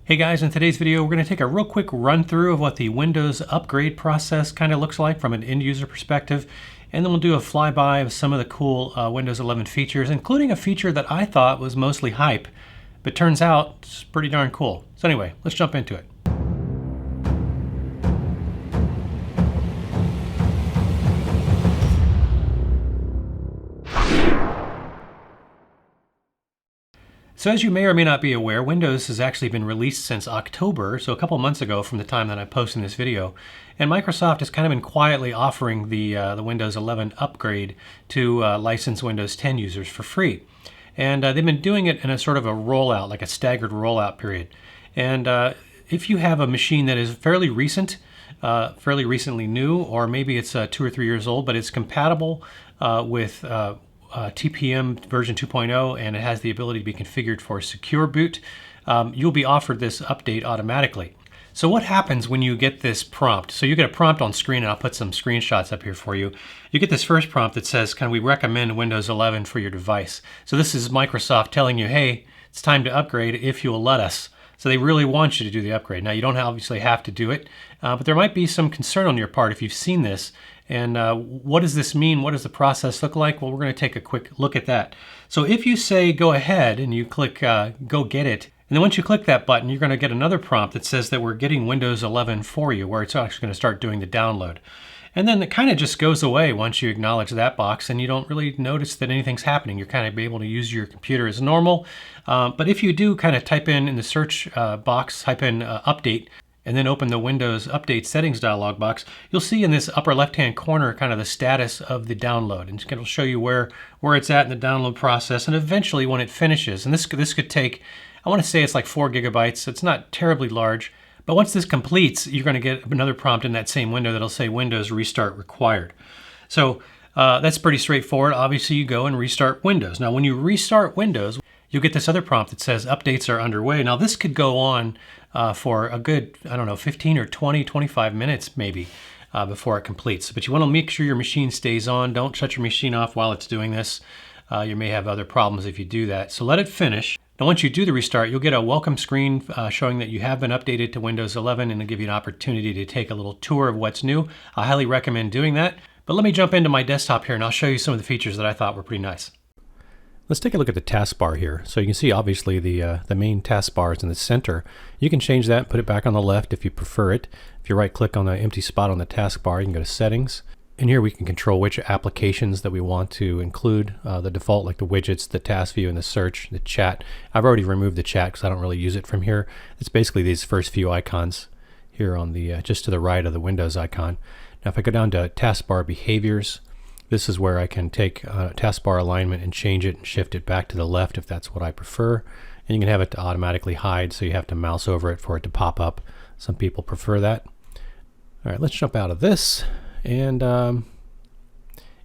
Hey guys, in today's video we're going to take a real quick run through of what the Windows upgrade process kind of looks like from an end user perspective, and then we'll do a flyby of some of the cool Windows 11 features, including a feature that I thought was mostly hype, but turns out it's pretty darn cool. So anyway, let's jump into it. So as you may or may not be aware, Windows has actually been released since October, so a couple months ago from the time that I'm posting this video. And Microsoft has kind of been quietly offering the Windows 11 upgrade to licensed Windows 10 users for free. And they've been doing it in a sort of a rollout, like a staggered rollout period. And if you have a machine that is fairly recent, fairly recently new, or maybe it's 2 or 3 years old, but it's compatible with TPM version 2.0 and it has the ability to be configured for secure boot, you'll be offered this update automatically. So what happens when you get this prompt? So you get a prompt on screen, and I'll put some screenshots up here for you. You get this first prompt that says, can we recommend Windows 11 for your device? So this is Microsoft telling you, hey, it's time to upgrade if you'll let us. So they really want you to do the upgrade. Now you don't obviously have to do it, but there might be some concern on your part if you've seen this. And what does this mean? What does the process look like? Well, we're going to take a quick look at that. So if you say go ahead and you click go get it, and then once you click that button, you're going to get another prompt that says that we're getting Windows 11 for you, where it's actually going to start doing the download. And then it kind of just goes away once you acknowledge that box, and you don't really notice that anything's happening. You're kind of able to use your computer as normal. But if you do kind of type in the search box, type in update, and then open the Windows Update Settings dialog box, you'll see in this upper left-hand corner kind of the status of the download. And it'll show you where it's at in the download process, and eventually when it finishes, and this could take, I want to say it's like 4 gigabytes. It's not terribly large. But once this completes, you're going to get another prompt in that same window that'll say Windows Restart Required. So that's pretty straightforward. Obviously, you go and restart Windows. Now, when you restart Windows, you'll get this other prompt that says updates are underway. Now, this could go on for a good, 15 or 20, 25 minutes maybe before it completes. But you want to make sure your machine stays on. Don't shut your machine off while it's doing this. You may have other problems if you do that. So let it finish. Now, once you do the restart, you'll get a welcome screen showing that you have been updated to Windows 11, and it'll give you an opportunity to take a little tour of what's new. I highly recommend doing that. But let me jump into my desktop here, and I'll show you some of the features that I thought were pretty nice. Let's take a look at the taskbar here. So you can see obviously the main taskbar is in the center. You can change that and put it back on the left if you prefer it. If you right click on the empty spot on the taskbar, you can go to settings. And here we can control which applications that we want to include. The default, like the widgets, the task view, and the search, the chat. I've already removed the chat because I don't really use it from here. It's basically these first few icons here on the just to the right of the Windows icon. Now if I go down to taskbar behaviors, this is where I can take taskbar alignment and change it and shift it back to the left if that's what I prefer. And you can have it to automatically hide, so you have to mouse over it for it to pop up. Some people prefer that. All right, let's jump out of this. And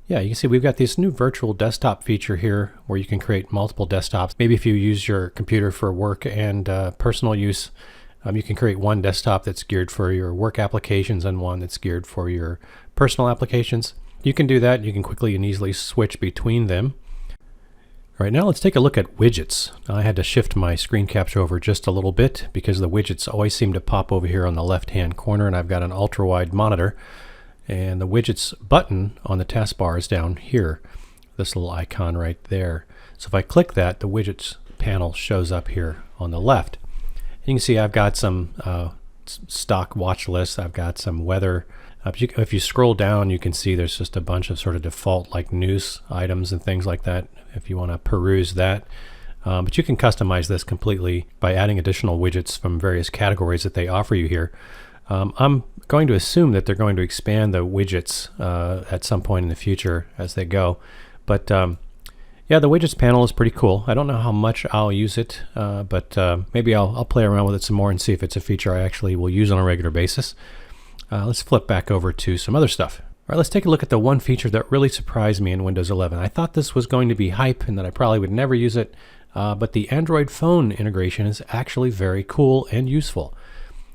yeah, you can see we've got this new virtual desktop feature here where you can create multiple desktops. Maybe if you use your computer for work and personal use, you can create one desktop that's geared for your work applications and one that's geared for your personal applications. You can do that. You can quickly and easily switch between them. All right, now let's take a look at widgets. I had to shift my screen capture over just a little bit because the widgets always seem to pop over here on the left-hand corner, and I've got an ultra-wide monitor. And the widgets button on the taskbar is down here, this little icon right there. So if I click that, the widgets panel shows up here on the left. And you can see I've got some stock watch lists. I've got some weather. If you scroll down, you can see there's just a bunch of sort of default like news items and things like that if you want to peruse that. But you can customize this completely by adding additional widgets from various categories that they offer you here. I'm going to assume that they're going to expand the widgets at some point in the future as they go. But yeah, the widgets panel is pretty cool. I don't know how much I'll use it, but maybe I'll play around with it some more and see if it's a feature I actually will use on a regular basis. Let's flip back over to some other stuff. All right, let's take a look at the one feature that really surprised me in Windows 11. I thought this was going to be hype and that I probably would never use it, but the Android phone integration is actually very cool and useful.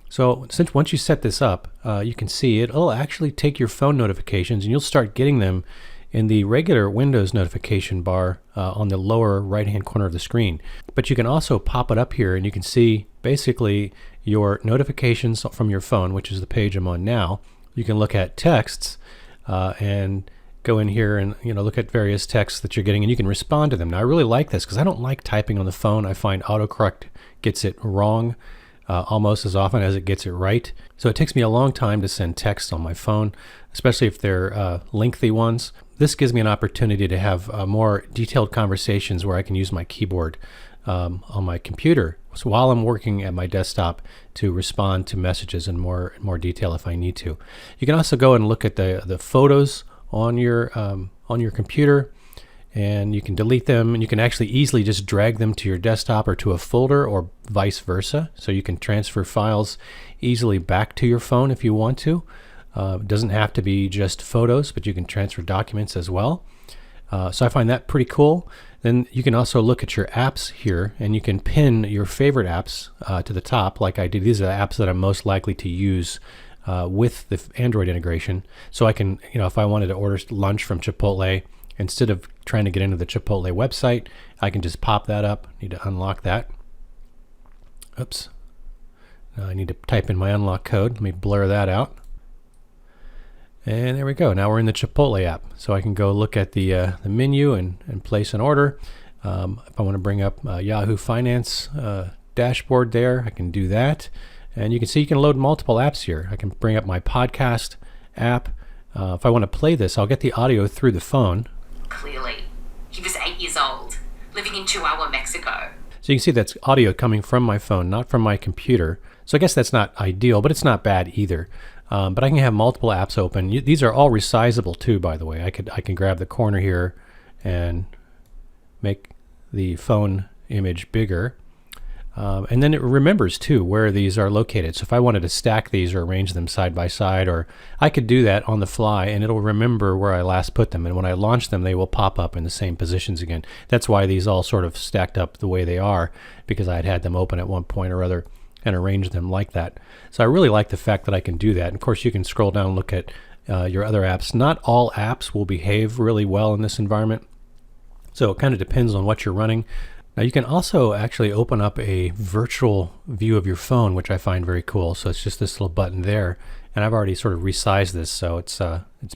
So once you set this up, you can see it'll actually take your phone notifications and you'll start getting them in the regular Windows notification bar on the lower right hand corner of the screen. But you can also pop it up here and you can see basically your notifications from your phone, which is the page I'm on now. You can look at texts and go in here and look at various texts that you're getting, and you can respond to them. Now I really like this because I don't like typing on the phone. I find autocorrect gets it wrong almost as often as it gets it right. So it takes me a long time to send texts on my phone, especially if they're lengthy ones. This gives me an opportunity to have more detailed conversations where I can use my keyboard on my computer, so while I'm working at my desktop, to respond to messages in more detail if I need to. You can also go and look at the photos on your computer, and you can delete them, and you can actually easily just drag them to your desktop or to a folder, or vice versa. So you can transfer files easily back to your phone if you want to. It doesn't have to be just photos, but you can transfer documents as well. So I find that pretty cool. Then you can also look at your apps here, and you can pin your favorite apps to the top like I did. These are the apps that I'm most likely to use with the Android integration. So I can, if I wanted to order lunch from Chipotle, instead of trying to get into the Chipotle website, I can just pop that up. Need to unlock that. Oops. Now I need to type in my unlock code. Let me blur that out. And there we go. Now we're in the Chipotle app. So I can go look at the menu and place an order. If I want to bring up Yahoo Finance dashboard there, I can do that. And you can see you can load multiple apps here. I can bring up my podcast app. If I want to play this, I'll get the audio through the phone. Clearly, he was 8 years old, living in Chihuahua, Mexico. So you can see that's audio coming from my phone, not from my computer. So I guess that's not ideal, but it's not bad either. But I can have multiple apps open. These are all resizable too, by the way. I can grab the corner here and make the phone image bigger. And then it remembers too where these are located. So if I wanted to stack these or arrange them side by side, or I could do that on the fly, and it'll remember where I last put them. And when I launch them, they will pop up in the same positions again. That's why these all sort of stacked up the way they are, because I had them open at one point or other and arrange them like that. So I really like the fact that I can do that. And of course, you can scroll down and look at your other apps. Not all apps will behave really well in this environment, so it kind of depends on what you're running. Now you can also actually open up a virtual view of your phone, which I find very cool. So it's just this little button there, and I've already sort of resized this, so it's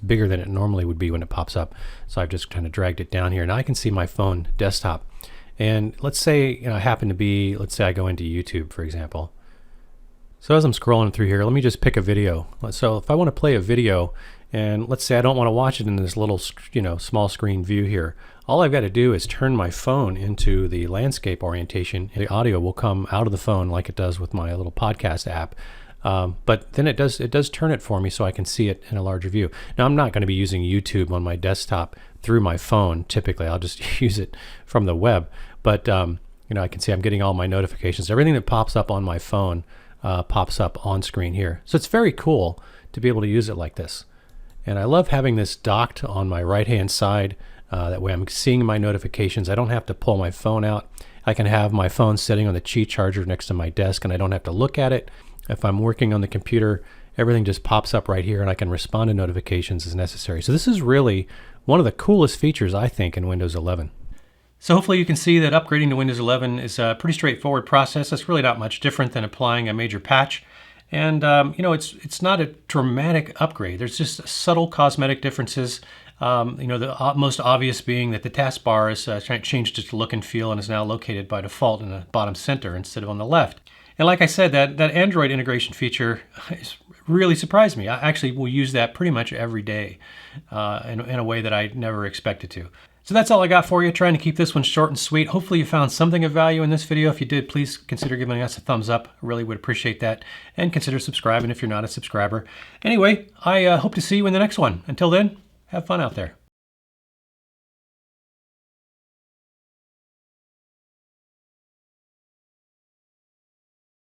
bigger than it normally would be when it pops up. So I've just kind of dragged it down here. Now I can see my phone desktop. And let's say I happen to be, let's say I go into YouTube, for example. So as I'm scrolling through here, let me just pick a video. So if I want to play a video, and let's say I don't want to watch it in this little, small screen view here, all I've got to do is turn my phone into the landscape orientation. The audio will come out of the phone like it does with my little podcast app. But then it does turn it for me so I can see it in a larger view. Now I'm not going to be using YouTube on my desktop through my phone. Typically, I'll just use it from the web. But I can see I'm getting all my notifications. Everything that pops up on my phone pops up on screen here. So it's very cool to be able to use it like this. And I love having this docked on my right-hand side. That way I'm seeing my notifications. I don't have to pull my phone out. I can have my phone sitting on the Qi charger next to my desk, and I don't have to look at it. If I'm working on the computer, everything just pops up right here, and I can respond to notifications as necessary. So this is really one of the coolest features, I think, in Windows 11. So hopefully you can see that upgrading to Windows 11 is a pretty straightforward process. It's really not much different than applying a major patch. And, it's not a dramatic upgrade. There's just subtle cosmetic differences. The most obvious being that the taskbar is changed its look and feel and is now located by default in the bottom center instead of on the left. And like I said, that Android integration feature really surprised me. I actually will use that pretty much every day in a way that I never expected to. So that's all I got for you, trying to keep this one short and sweet. Hopefully you found something of value in this video. If you did, please consider giving us a thumbs up. I really would appreciate that. And consider subscribing if you're not a subscriber. Anyway, I hope to see you in the next one. Until then, have fun out there.